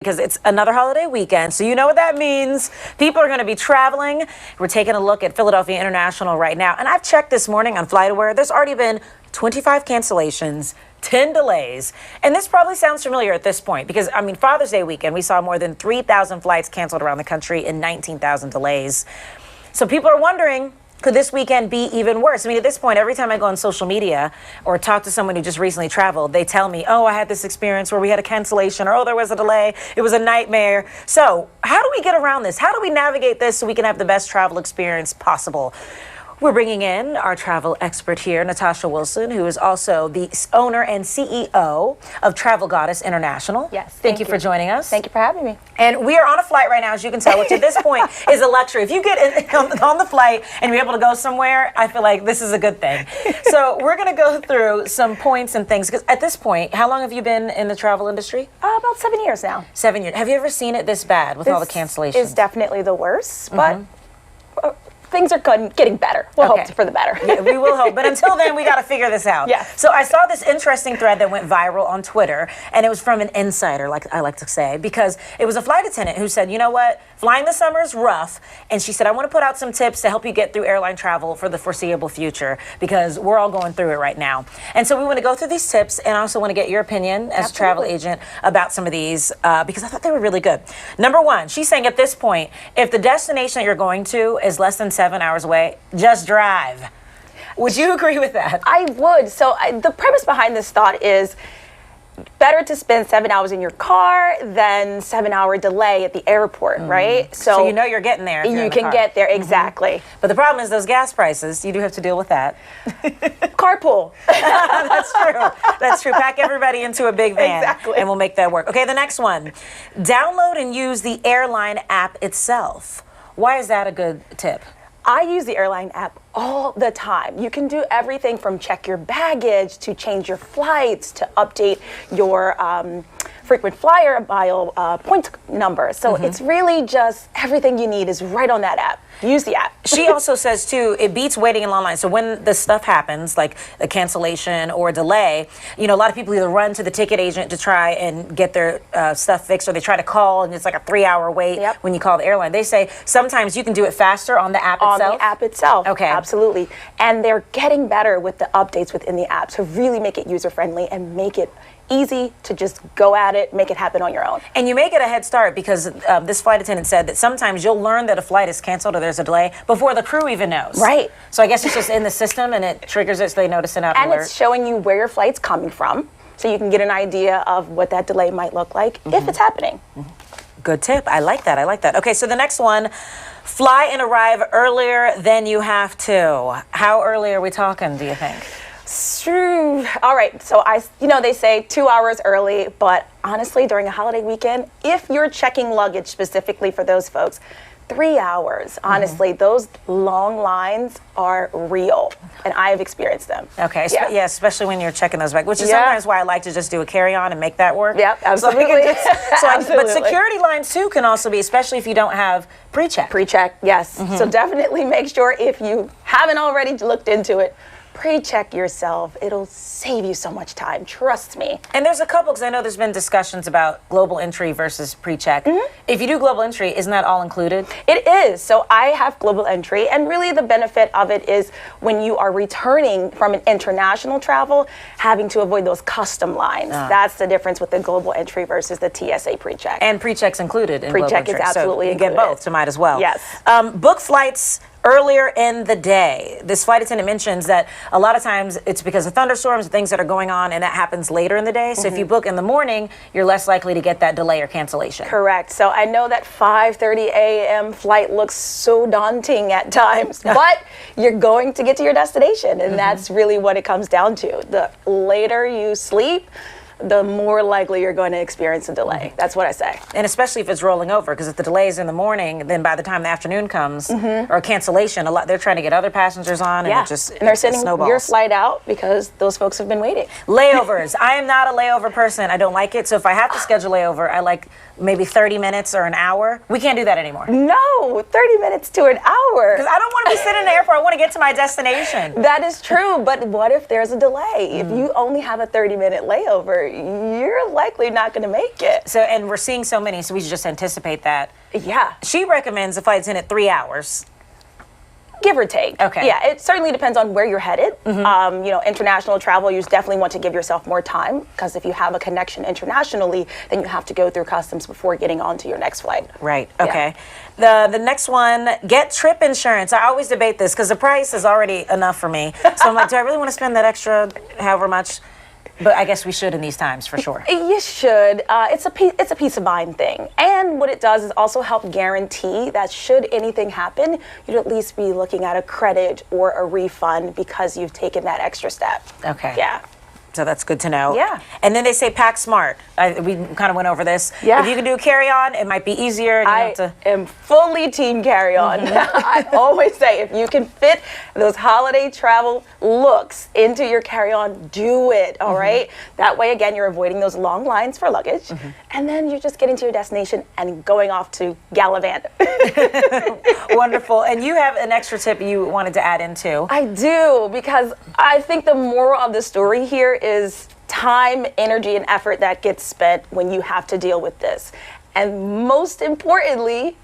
because it's another holiday weekend, so you know what that means. People are going to be traveling. We're taking a look at Philadelphia International right now, and I've checked this morning on FlightAware. There's already been 25 cancellations, 10 delays, and this probably sounds familiar at this point because, I mean, Father's Day weekend, we saw more than 3,000 flights canceled around the country and 19,000 delays. So people are wondering, could this weekend be even worse? I mean, at this point, every time I go on social media or talk to someone who just recently traveled, they tell me, oh, I had this experience where we had a cancellation, or oh, there was a delay. It was a nightmare. So how do we get around this? How do we navigate this so we can have the best travel experience possible? We're bringing in our travel expert here, Natasha Wilson, who is also the owner and CEO of Travel Goddess International. Yes. Thank you for joining us. Thank you for having me. And we are on a flight right now, as you can tell, which at this point is a luxury. If you get on the flight and you're able to go somewhere, I feel like this is a good thing. So we're going to go through some points and things, because at this point, how long have you been in the travel industry? About 7 years now. 7 years. Have you ever seen it this bad with all the cancellations? It's definitely the worst, but things are getting better. We'll hope for the better. Yeah, we will hope. But until then, we got to figure this out. Yeah. So I saw this interesting thread that went viral on Twitter, and it was from an insider, like I like to say, because it was a flight attendant who said, you know what, flying this summer is rough. And she said, I want to put out some tips to help you get through airline travel for the foreseeable future, because we're all going through it right now. And so we want to go through these tips, and I also want to get your opinion as a travel agent about some of these, because I thought they were really good. Number one, she's saying at this point, if the destination that you're going to is less than 7 hours away, just drive. Would you agree with that? I would. So the premise behind this thought is better to spend 7 hours in your car than 7 hour delay at the airport, right? So you know you're getting there. If you're you can get there, exactly. But the problem is those gas prices. You do have to deal with that. Carpool. That's true. That's true. Pack everybody into a big van, and we'll make that work. Okay, the next one. Download and use the AIRLINE app itself. Why is that a good tip? I use the AIRLINE app all the time. You can do everything from check your baggage to change your flights to update your frequent flyer mile point number. So it's really just everything you need is right on that app. Use the app. She also says, too, it beats waiting in long line. So when the stuff happens, like a cancellation or a delay, you know, a lot of people either run to the ticket agent to try and get their stuff fixed, or they try to call, and it's like a 3-hour wait when you call the airline. They say sometimes you can do it faster on the app itself. On the app itself. Okay. Absolutely. And they're getting better with the updates within the app to really make it user-friendly and make it easy to just go at it, make it happen on your own. And you may get a head start because this flight attendant said that sometimes you'll learn that a flight is canceled or there's a delay before the crew even knows. Right. So I guess it's just in the system and it triggers it so they notice an alert. And it's showing you where your flight's coming from, so you can get an idea of what that delay might look like if it's happening. Good tip. I like that. I like that. Okay, so the next one, fly and arrive earlier than you have to. How early are we talking, do you think? All right, so they say 2 hours early, but honestly, during a holiday weekend, if you're checking luggage specifically for those folks, 3 hours. Honestly, those long lines are real, and I have experienced them. Okay, yeah, especially when you're checking those bags, which is sometimes why I like to just do a carry-on and make that work. Yep, absolutely. But security lines too can also be, especially if you don't have pre-check. Pre-check, yes. So definitely make sure, if you haven't already looked into it, pre-check yourself. It'll save you so much time. Trust me. And there's a couple, because I know there's been discussions about global entry versus pre-check. If you do global entry, isn't that all included? It is. So I have global entry, and really the benefit of it is when you are returning from an international travel, having to avoid those custom lines. That's the difference with the global entry versus the TSA pre-check. And pre-check's included in global entry. Pre-check is absolutely included. You get both, so might as well. Yes. Book flights earlier in the day. This flight attendant mentions that a lot of times it's because of thunderstorms and things that are going on, and that happens later in the day. So if you book in the morning, you're less likely to get that delay or cancellation. Correct. So I know that 5:30 a.m. flight looks so daunting at times, but you're going to get to your destination, and that's really what it comes down to. The later you sleep, the more likely you're going to experience a delay. That's what I say. And especially if it's rolling over, because if the delay is in the morning, then by the time the afternoon comes, or a cancellation, they're trying to get other passengers on, and and they're sending your flight out because those folks have been waiting. Layovers. I am not a layover person. I don't like it. So if I have to schedule layover, I like maybe 30 minutes or an hour. We can't do that anymore. No, 30 minutes to an hour. Because I don't want to be sitting in the airport. I want to get to my destination. That is true, but what if there's a delay? If you only have a 30-minute layover, you're likely not going to make it. So, and we're seeing so many, so we should just anticipate that. Yeah. She recommends the flight's in at 3 hours. Give or take. Okay. Yeah, it certainly depends on where you're headed. International travel, you definitely want to give yourself more time, because if you have a connection internationally, then you have to go through customs before getting onto your next flight. Right. Okay. The next one, get trip insurance. I always debate this because the price is already enough for me. So I'm like, do I really want to spend that extra however much? But I guess we should in these times for sure. You should. It's a peace of mind thing. And what it does is also help guarantee that should anything happen, you'd at least be looking at a credit or a refund because you've taken that extra step. Okay. Yeah. So that's good to know. Yeah. And then they say pack smart. We kind of went over this. Yeah. If you can do carry-on, it might be easier. And you I don't have am fully team carry-on. I always say, if you can fit those holiday travel looks into your carry-on, do it, all right? That way, again, you're avoiding those long lines for luggage, and then you're just getting to your destination and going off to gallivant. Wonderful. And you have an extra tip you wanted to add in too. I do, because I think the moral of the story here is time, energy, and effort that gets spent when you have to deal with this. And most importantly,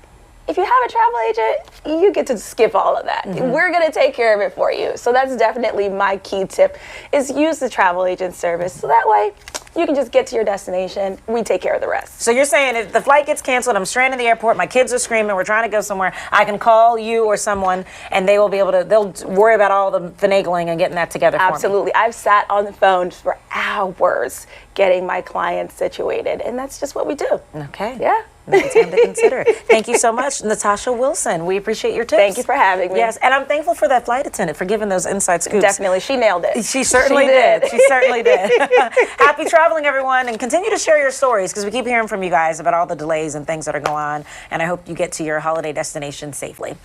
if you have a travel agent, you get to skip all of that. We're going to take care of it for you. So that's definitely my key tip, is use the travel agent service. So that way, you can just get to your destination. We take care of the rest. So you're saying if the flight gets canceled, I'm stranded in the airport, my kids are screaming, we're trying to go somewhere, I can call you or someone and they will be able to, they'll worry about all the finagling and getting that together for me. Absolutely. I've sat on the phone for hours getting my clients situated, and that's just what we do. Okay. Yeah. Time to consider. Thank you so much, Natasha Wilson. We appreciate your tips. Thank you for having me. Yes, and I'm thankful for that flight attendant for giving those inside scoops. Definitely. She nailed it. She certainly did. She certainly did. Happy traveling, everyone, and continue to share your stories because we keep hearing from you guys about all the delays and things that are going on, and I hope you get to your holiday destination safely.